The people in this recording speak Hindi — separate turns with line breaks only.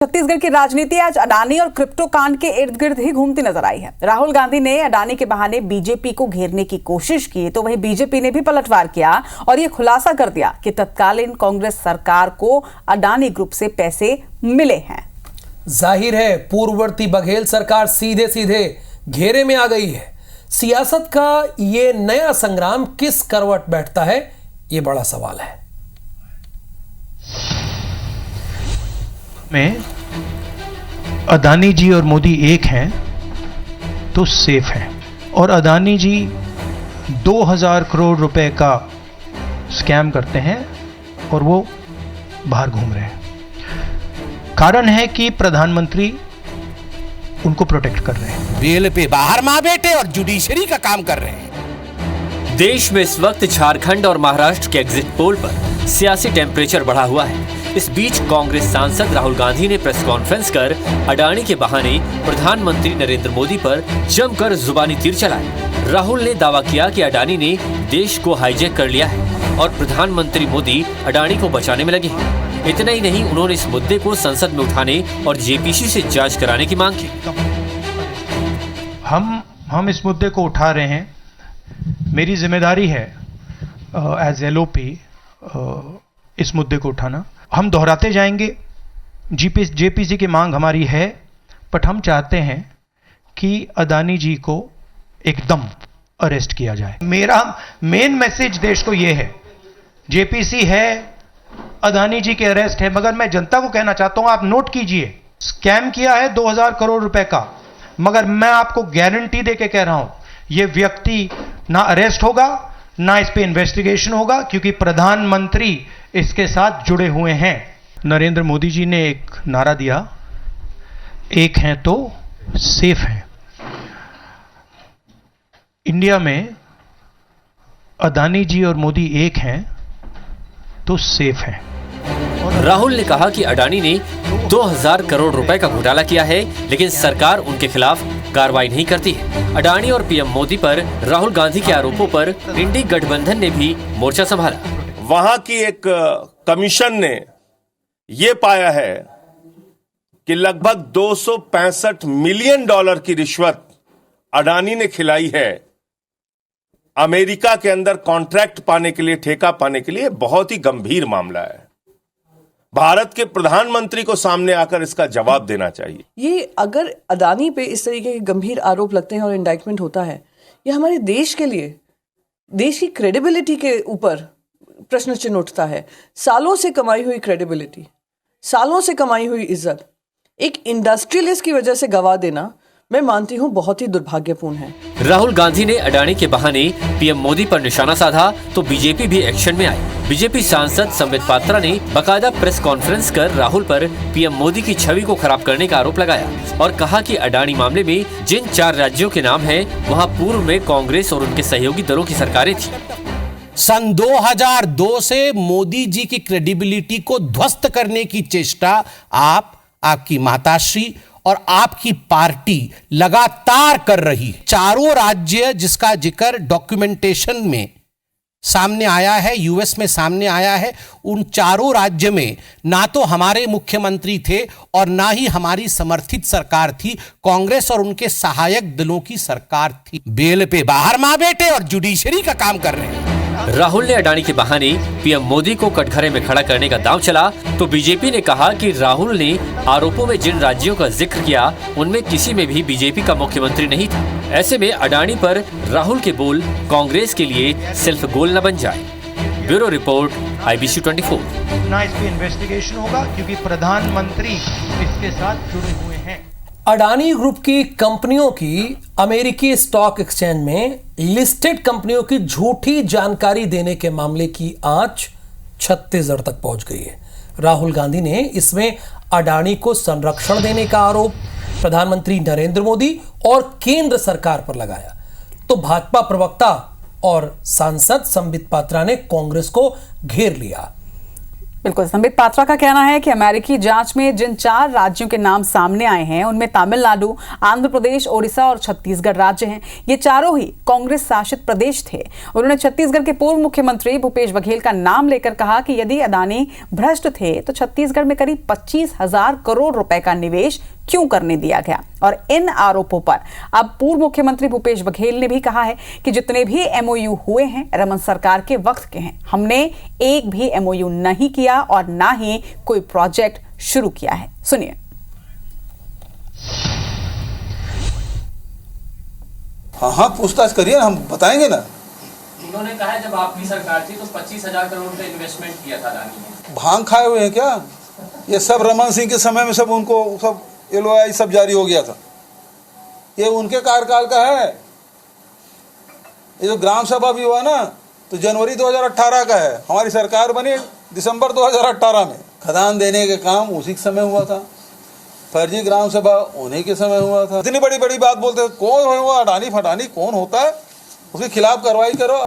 छत्तीसगढ़ की राजनीति आज अडानी और क्रिप्टो कांड के इर्द गिर्द ही घूमती नजर आई है। राहुल गांधी ने अडानी के बहाने बीजेपी को घेरने की कोशिश की, तो वहीं बीजेपी ने भी पलटवार किया और ये खुलासा कर दिया कि तत्कालीन कांग्रेस सरकार को अडानी ग्रुप से पैसे मिले हैं।
जाहिर है पूर्ववर्ती बघेल सरकार सीधे सीधे घेरे में आ गई है। सियासत का ये नया संग्राम किस करवट बैठता है, ये बड़ा सवाल है।
में अडानी जी और मोदी एक हैं तो सेफ हैं, और अडानी जी 2000 करोड़ रुपए का स्कैम करते हैं और वो बाहर घूम रहे हैं। कारण है कि प्रधानमंत्री उनको प्रोटेक्ट कर रहे हैं।
बेल पे बाहर मां बेटे और जुडिशरी का काम कर रहे हैं।
देश में इस वक्त झारखंड और महाराष्ट्र के एग्जिट पोल पर सियासी टेम्परेचर बढ़ा हुआ है। इस बीच कांग्रेस सांसद राहुल गांधी ने प्रेस कॉन्फ्रेंस कर अडानी के बहाने प्रधानमंत्री नरेंद्र मोदी पर जमकर जुबानी तीर चलाए। राहुल ने दावा किया कि अडानी ने देश को हाईजैक कर लिया है और प्रधानमंत्री मोदी अडानी को बचाने में लगे हैं। इतना ही नहीं, उन्होंने इस मुद्दे को संसद में उठाने और जेपीसी से जांच कराने की मांग की।
हम इस मुद्दे को उठा रहे हैं। मेरी जिम्मेदारी है एज एलओपी इस मुद्दे को उठाना। हम दोहराते जाएंगे। जेपीसी की मांग हमारी है, बट हम चाहते हैं कि अडानी जी को एकदम अरेस्ट किया जाए। मेरा मेन मैसेज देश को यह है, जेपीसी है, अडानी जी के अरेस्ट है, मगर मैं जनता को कहना चाहता हूं, आप नोट कीजिए, स्कैम किया है 2000 करोड़ रुपए का, मगर मैं आपको गारंटी देके कह रहा हूं, यह व्यक्ति ना अरेस्ट होगा, ना इस पे इन्वेस्टिगेशन होगा, क्योंकि प्रधानमंत्री इसके साथ जुड़े हुए हैं। नरेंद्र मोदी जी ने एक नारा दिया, एक हैं तो सेफ हैं। इंडिया में अडानी जी और मोदी एक हैं तो सेफ हैं।
राहुल ने कहा कि अडानी ने 2000 करोड़ रुपए का घोटाला किया है, लेकिन सरकार उनके खिलाफ कार्रवाई नहीं करती है। अडानी और पीएम मोदी पर राहुल गांधी के आरोपों पर इंडी गठबंधन ने भी मोर्चा संभाला।
वहां की एक कमीशन ने यह पाया है कि लगभग 265 मिलियन डॉलर की रिश्वत अडानी ने खिलाई है अमेरिका के अंदर कॉन्ट्रैक्ट पाने के लिए, ठेका पाने के लिए। बहुत ही गंभीर मामला है। भारत के प्रधानमंत्री को सामने आकर इसका जवाब देना चाहिए।
ये अगर अडानी पे इस तरीके के गंभीर आरोप लगते हैं और इंडाइटमेंट होता है, ये हमारे देश के लिए, देश की क्रेडिबिलिटी के ऊपर प्रश्न चिन्ह उठता है। सालों से कमाई हुई क्रेडिबिलिटी, सालों से कमाई हुई इज्जत एक इंडस्ट्रियलिस्ट की वजह से गवा देना, मैं मानती हूं, बहुत ही दुर्भाग्यपूर्ण है।
राहुल गांधी ने अडानी के बहाने पीएम मोदी पर निशाना साधा तो बीजेपी भी एक्शन में आई। बीजेपी सांसद संबित पात्रा ने बाकायदा प्रेस कॉन्फ्रेंस कर राहुल पर पीएम मोदी की छवि को खराब करने का आरोप लगाया और कहा कि अडानी मामले में जिन 4 राज्यों के नाम है, वहाँ पूर्व में कांग्रेस और उनके सहयोगी दलों की सरकारें थी।
सन 2002 से मोदी जी की क्रेडिबिलिटी को ध्वस्त करने की चेष्टा आपकी माताश्री और आपकी पार्टी लगातार कर रही है। 4 राज्य जिसका जिक्र डॉक्यूमेंटेशन में सामने आया है, यूएस में सामने आया है, उन 4 राज्य में ना तो हमारे मुख्यमंत्री थे और ना ही हमारी समर्थित सरकार थी, कांग्रेस और उनके सहायक दलों की सरकार थी। बेल पे बाहर मां बेटे और जुडिशरी का काम कर रहे हैं।
राहुल ने अडानी के बहाने पीएम मोदी को कटघरे में खड़ा करने का दांव चला तो बीजेपी ने कहा कि राहुल ने आरोपों में जिन राज्यों का जिक्र किया, उनमें किसी में भी बीजेपी का मुख्यमंत्री नहीं था। ऐसे में अडानी पर राहुल के बोल कांग्रेस के लिए सेल्फ गोल न बन जाए। Bureau report, IBC 24।
ना इस पे इन्वेस्टिगेशन होगा, क्योंकि प्रधानमंत्री इसके साथ जुड़े हुए हैं।
अडानी ग्रुप की कंपनियों की अमेरिकी स्टॉक एक्सचेंज में लिस्टेड कंपनियों की झूठी जानकारी देने के मामले की आंच छत्तीसगढ़ तक पहुंच गई है। राहुल गांधी ने इसमें अडानी को संरक्षण देने का आरोप प्रधानमंत्री नरेंद्र मोदी और केंद्र सरकार पर लगाया, तो भाजपा प्रवक्ता और सांसद संबित पात्रा ने कांग्रेस को घेर लिया।
बिल्कुल, संबित पात्रा का कहना है कि अमेरिकी जांच में जिन 4 राज्यों के नाम सामने आए हैं उनमें तमिलनाडु, आंध्र प्रदेश, ओडिशा और छत्तीसगढ़ राज्य हैं। ये चारों ही कांग्रेस शासित प्रदेश थे। उन्होंने छत्तीसगढ़ के पूर्व मुख्यमंत्री भूपेश बघेल का नाम लेकर कहा कि यदि अडानी भ्रष्ट थे तो छत्तीसगढ़ में करीब 25,000 करोड़ रुपए का निवेश क्यों करने दिया गया। और इन आरोपों पर अब पूर्व मुख्यमंत्री भूपेश बघेल ने भी कहा है कि जितने भी एमओयू हुए हैं रमन सरकार के वक्त के हैं। हमने एक भी एमओयू नहीं किया और ना ही कोई प्रोजेक्ट शुरू किया है। सुनिए।
हाँ, पूछताछ करिए ना, हम बताएंगे ना।
उन्होंने कहा जब आपकी सरकार थी तो 25,000 करोड़ का इन्वेस्टमेंट किया था अडानी ने।
भांग खाए हुए हैं क्या? ये सब रमन सिंह के समय में सब उनको सब LOI सब जारी हो गया था। ये उनके कार्यकाल का है। ये जो ग्राम सभा भी हुआ ना तो जनवरी 2018 का है। हमारी सरकार बनी दिसंबर 2018 में। खदान देने का काम उसी के समय हुआ था। फर्जी ग्राम सभा उन्हीं के समय हुआ था। इतनी बड़ी बड़ी बात बोलते हैं। कौन हुआ अडानी फटानी? कौन होता है? उसके खिलाफ कार्रवाई करो।